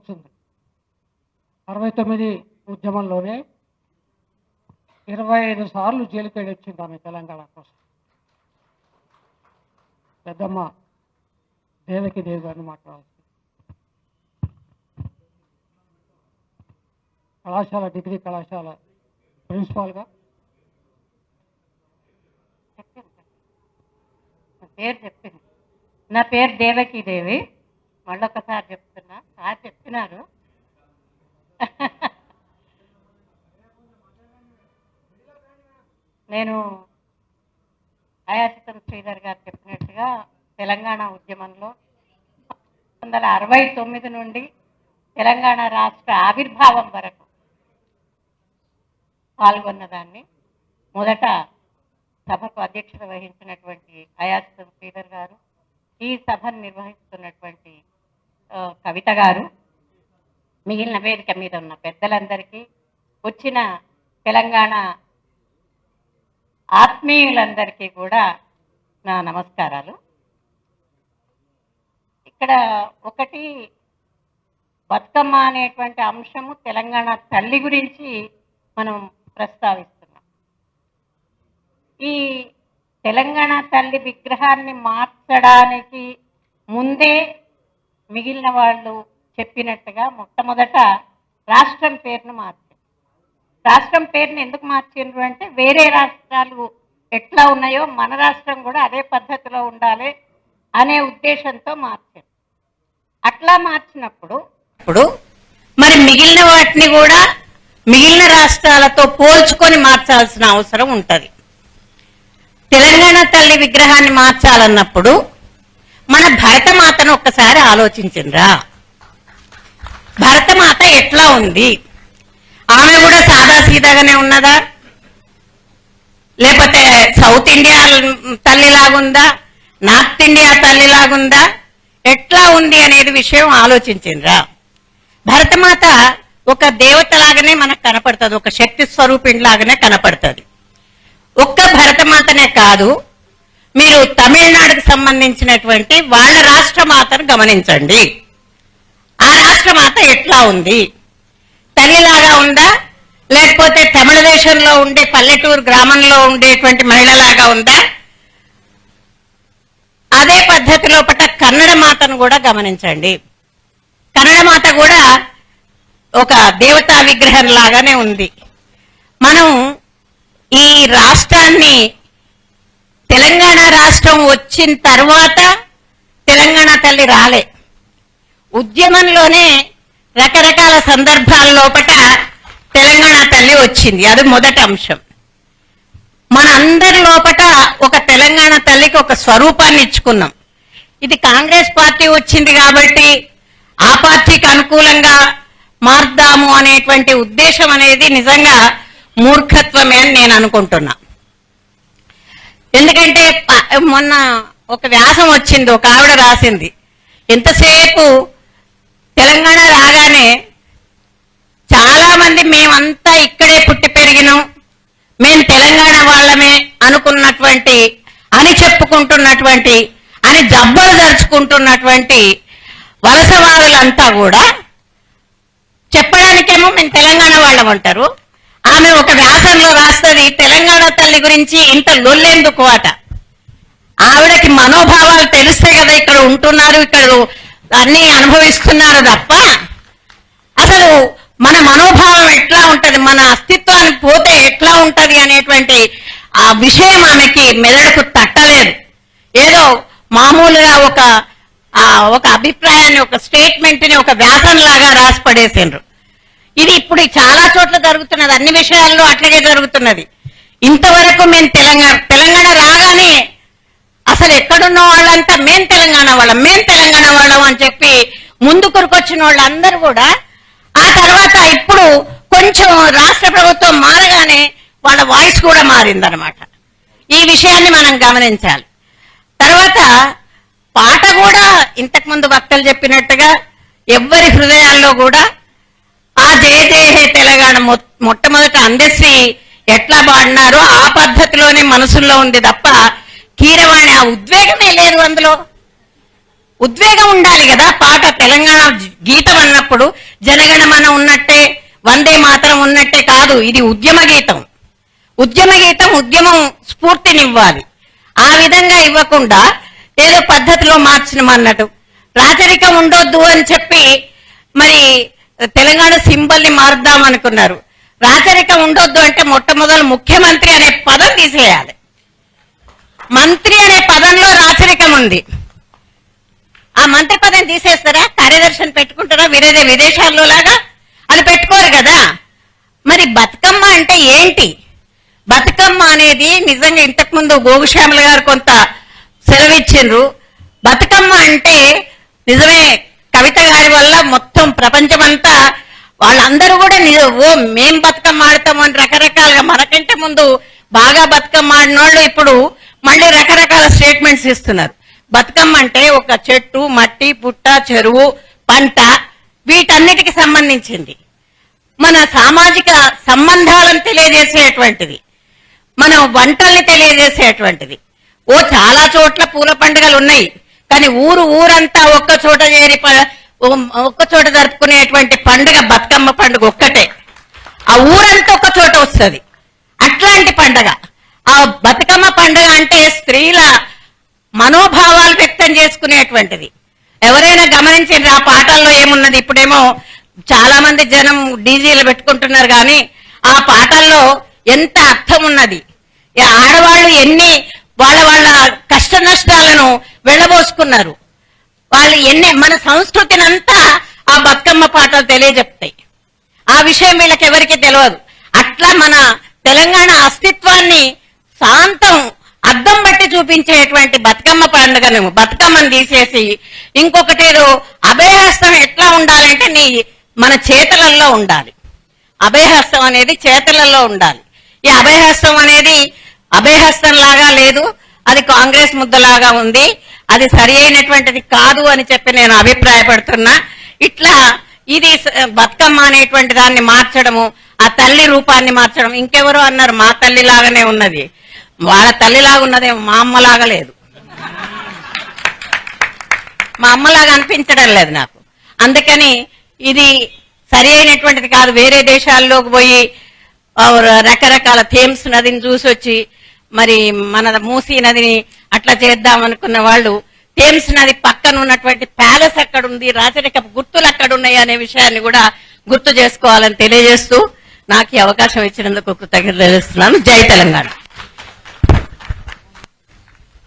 గుర్తొస్తుంది. 69 ఉద్యమంలోనే 25 సార్లు జైలుకి వచ్చింది ఆమె తెలంగాణ కోసం. పెద్దమ్మ దేవకి దేవి గారిని మాట్లాడాల్సింది. కళాశాల డిగ్రీ కళాశాల ప్రిన్సిపాల్గా పేరు చెప్పింది. నా పేరు దేవకి దేవి. మళ్ళొకసారి చెప్తున్నా, సార్ చెప్పినారు. నేను ఆయాచితం శ్రీధర్ గారు చెప్పినట్టుగా తెలంగాణ ఉద్యమంలో 1969 నుండి తెలంగాణ రాష్ట్ర ఆవిర్భావం వరకు పాల్గొన్నదాన్ని. మొదట సభకు అధ్యక్షత వహించినటువంటి ఆయాచితం శ్రీధర్ గారు, ఈ సభను నిర్వహిస్తున్నటువంటి కవిత గారు, మిగిలిన వేదిక మీద ఉన్న పెద్దలందరికీ, వచ్చిన తెలంగాణ ఆత్మీయులందరికీ కూడా నా నమస్కారాలు. ఇక్కడ ఒకటి, బతుకమ్మ అనేటువంటి అంశము తెలంగాణ తల్లి గురించి మనం ప్రస్తావిస్తున్నాం. ఈ తెలంగాణ తల్లి విగ్రహాన్ని మార్చడానికి ముందే మిగిలిన వాళ్ళు చెప్పినట్టుగా మొట్టమొదట రాష్ట్రం పేరును మార్చారు. రాష్ట్రం పేరుని ఎందుకు మార్చిండ్రు అంటే, వేరే రాష్ట్రాలు ఎట్లా ఉన్నాయో మన రాష్ట్రం కూడా అదే పద్ధతిలో ఉండాలి అనే ఉద్దేశంతో మార్చారు. అట్లా మార్చినప్పుడు మరి మిగిలిన వాటిని కూడా మిగిలిన రాష్ట్రాలతో పోల్చుకొని మార్చాల్సిన అవసరం ఉంటుంది. తెలంగాణ తల్లి విగ్రహాన్ని మార్చాలన్నప్పుడు మన భరతమాతను ఒక్కసారి ఆలోచించిండ్రా? భరతమాత ఎట్లా ఉంది? ఆమె కూడా సాదాసీదాగానే ఉన్నదా, లేకపోతే సౌత్ ఇండియా తల్లిలాగుందా, నార్త్ ఇండియా తల్లిలాగుందా, ఎట్లా ఉంది అనేది విషయం ఆలోచించిండ్రా? భరతమాత ఒక దేవతలాగానే మనకు కనపడుతుంది, ఒక శక్తి స్వరూపిణిలాగానే కనపడుతుంది. ఒక్క భరతమాతనే కాదు, మీరు తమిళనాడుకు సంబంధించినటువంటి వాళ్ళ రాష్ట్రమాతను గమనించండి. ఆ రాష్ట్రమాత ఎట్లా ఉంది? తల్లిలాగా ఉందా, లేకపోతే తమిళ దేశంలో ఉండే పల్లెటూరు గ్రామంలో ఉండేటువంటి మహిళలాగా ఉందా? అదే పద్ధతిలో పట్ల కన్నడ మాతను కూడా గమనించండి. కన్నడ మాత కూడా ఒక దేవతా విగ్రహం లాగానే ఉంది. మనం ఈ రాష్ట్రాన్ని, తెలంగాణ రాష్ట్రం వచ్చిన తర్వాత తెలంగాణ తల్లి రాలే. ఉద్యమంలోనే రకరకాల సందర్భాల లోపట తెలంగాణ తల్లి వచ్చింది. అది మొదటి అంశం. మనందరి లోపట ఒక తెలంగాణ తల్లికి ఒక స్వరూపాన్ని ఇచ్చుకున్నాం. ఇది కాంగ్రెస్ పార్టీ వచ్చింది కాబట్టి ఆ పార్టీకి అనుకూలంగా మార్దాము అనేటువంటి ఉద్దేశం అనేది నిజంగా మూర్ఖత్వమే అని నేను అనుకుంటున్నా. ఎందుకంటే మొన్న ఒక వ్యాసం వచ్చింది, ఒక ఆవిడ రాసింది, ఎంతసేపు తెలంగాణ రాగానే చాలా మంది మేమంతా ఇక్కడే పుట్టి పెరిగినాం, మేము తెలంగాణ వాళ్ళమే అనుకున్నటువంటి, అని చెప్పుకుంటున్నటువంటి, అని జబ్బలు దలుచుకుంటున్నటువంటి వలసవాదులంతా కూడా చెప్పడానికేమో మేము తెలంగాణ వాళ్ళం అంటారు. ఆమె ఒక వ్యాసంలో రాస్తుంది, తెలంగాణ తల్లి గురించి ఇంత లొల్లెందుకు అట. ఆవిడకి మనోభావాలు తెలిస్తే కదా ఇక్కడ ఉంటున్నారు, ఇక్కడ అన్ని అనుభవిస్తున్నారు తప్ప అసలు మన మనోభావం ఎట్లా ఉంటది, మన అస్తిత్వానికి పోతే ఎట్లా ఉంటది అనేటువంటి ఆ విషయం ఆమెకి మెదడుకు తట్టలేదు. ఏదో మామూలుగా ఒక అభిప్రాయాన్ని, ఒక స్టేట్మెంట్ ని ఒక వ్యాసంలాగా రాసి పడేసిండ్రు. ఇది ఇప్పుడు చాలా చోట్ల జరుగుతున్నది, అన్ని విషయాల్లో అట్లాగే జరుగుతున్నది. ఇంతవరకు మేము తెలంగాణ రాగానే అసలు ఎక్కడున్న వాళ్ళంతా మేం తెలంగాణ వాళ్ళం అని చెప్పి ముందు కొరుకొచ్చిన వాళ్ళందరూ కూడా ఆ తర్వాత ఇప్పుడు కొంచెం రాష్ట్ర ప్రభుత్వం మారగానే వాళ్ళ వాయిస్ కూడా మారిందనమాట. ఈ విషయాన్ని మనం గమనించాలి. తర్వాత పాట కూడా ఇంతకుముందు వక్తలు చెప్పినట్టుగా ఎవ్వరి హృదయాల్లో కూడా ఆ జయ జయ హే తెలంగాణ మొట్టమొదట అందశ్రీ ఎట్లా పాడినారో ఆ పద్ధతిలోనే మనసుల్లో ఉంది తప్ప కీరవాణి ఆ ఉద్వేగమే లేదు అందులో. ఉద్వేగం ఉండాలి కదా. పాట తెలంగాణ గీతం అన్నప్పుడు జనగణమన ఉన్నట్టే, వందే మాతరం ఉన్నట్టే కాదు, ఇది ఉద్యమ గీతం. ఉద్యమ గీతం ఉద్యమం స్ఫూర్తినివ్వాలి. ఆ విధంగా ఇవ్వకుండా ఏదో పద్ధతిలో మార్చినమన్నట్టు రాచరికం ఉండొద్దు అని చెప్పి మరి తెలంగాణ సింబల్ ని మారుద్దాం అనుకున్నారు. రాచరికం ఉండొద్దు అంటే మొట్టమొదలు ముఖ్యమంత్రి అనే పదం తీసేయాలి. మంత్రి అనే పదంలో రాచరికం ఉంది. ఆ మంత్రి పదం తీసేస్తారా? కార్యదర్శిని పెట్టుకుంటారా? విదేశాల్లో లాగా అని పెట్టుకోరు కదా. మరి బతుకమ్మ అంటే ఏంటి? బతుకమ్మ అనేది నిజంగా ఇంతకుముందు గోగుశ్యామల గారు కొంత సెలవిచ్చిండ్రు. బతుకమ్మ అంటే నిజమే, కవిత గారి వల్ల మొత్తం ప్రపంచమంతా వాళ్ళందరూ కూడా మేం బతుకమ్మ ఆడతాం అని రకరకాలుగా, మనకంటే ముందు బాగా బతుకమ్మ ఆడిన వాళ్ళు ఇప్పుడు మళ్ళీ రకరకాల స్టేట్మెంట్స్ ఇస్తున్నారు. బతుకమ్మ అంటే ఒక చెట్టు, మట్టి, పుట్ట, చెరువు, పంట, వీటన్నిటికి సంబంధించింది. మన సామాజిక సంబంధాలను తెలియజేసేటువంటిది, మన వంటల్ని తెలియజేసేటువంటిది. చాలా చోట్ల పూల పండుగలు ఉన్నాయి, కానీ ఊరంతా ఒక్క చోట చేరి ఒక్క చోట జరుపుకునేటువంటి పండుగ బతుకమ్మ పండుగ ఒక్కటే. ఆ ఊరంతా ఒక్క చోట వస్తుంది. అట్లాంటి పండుగ ఆ బతుకమ్మ పండుగ అంటే స్త్రీల మనోభావాలు వ్యక్తం చేసుకునేటువంటిది. ఎవరైనా గమనించండి ఆ పాటల్లో ఏమున్నది? ఇప్పుడేమో చాలా మంది జనం డీజీలు పెట్టుకుంటున్నారు, కానీ ఆ పాటల్లో ఎంత అర్థం ఉన్నది. ఆడవాళ్ళు ఎన్ని వాళ్ళ కష్ట నష్టాలను వెళ్ళబోసుకున్నారు. వాళ్ళు మన సంస్కృతిని అంతా ఆ బతుకమ్మ పాటలు తెలియజెప్తాయి. ఆ విషయం వీళ్ళకి ఎవరికి తెలియదు. అట్లా మన తెలంగాణ అస్తిత్వాన్ని శాంతం అద్దం బట్టి చూపించేటువంటి బతుకమ్మ పండుగను, బతుకమ్మను తీసేసి ఇంకొకటి ఏదో అభయహస్తం ఎట్లా ఉండాలంటే మన చేతులలో ఉండాలి. అభయహస్తం అనేది చేతులలో ఉండాలి. ఈ అభయహస్తం అనేది అభయహస్తం లాగా లేదు, అది కాంగ్రెస్ ముద్దలాగా ఉంది. అది సరి అయినటువంటిది కాదు అని చెప్పి నేను అభిప్రాయపడుతున్నా. ఇట్లా ఇది బతుకమ్మ అనేటువంటి దాన్ని మార్చడము, ఆ తల్లి రూపాన్ని మార్చడం. ఇంకెవరో అన్నారు మా తల్లి లాగానే ఉన్నది. వాళ్ళ తల్లిలాగా ఉన్నదేమో, మా అమ్మలాగా లేదు. మా అమ్మలాగా అనిపించడం లేదు నాకు. అందుకని ఇది సరి అయినటువంటిది కాదు. వేరే దేశాల్లోకి పోయి రకరకాల థేమ్స్ నదిని చూసి వచ్చి మరి మన మూసీ నదిని అట్లా చేద్దాం అనుకున్న వాళ్ళు థేమ్స్ నది పక్కన ఉన్నటువంటి ప్యాలెస్ అక్కడ ఉంది, రాచరిక గుర్తులు అక్కడ ఉన్నాయి అనే విషయాన్ని కూడా గుర్తు చేసుకోవాలని తెలియజేస్తూ నాకు ఈ అవకాశం ఇచ్చినందుకు కృతజ్ఞతలు తెలుస్తున్నాను. జై తెలంగాణ.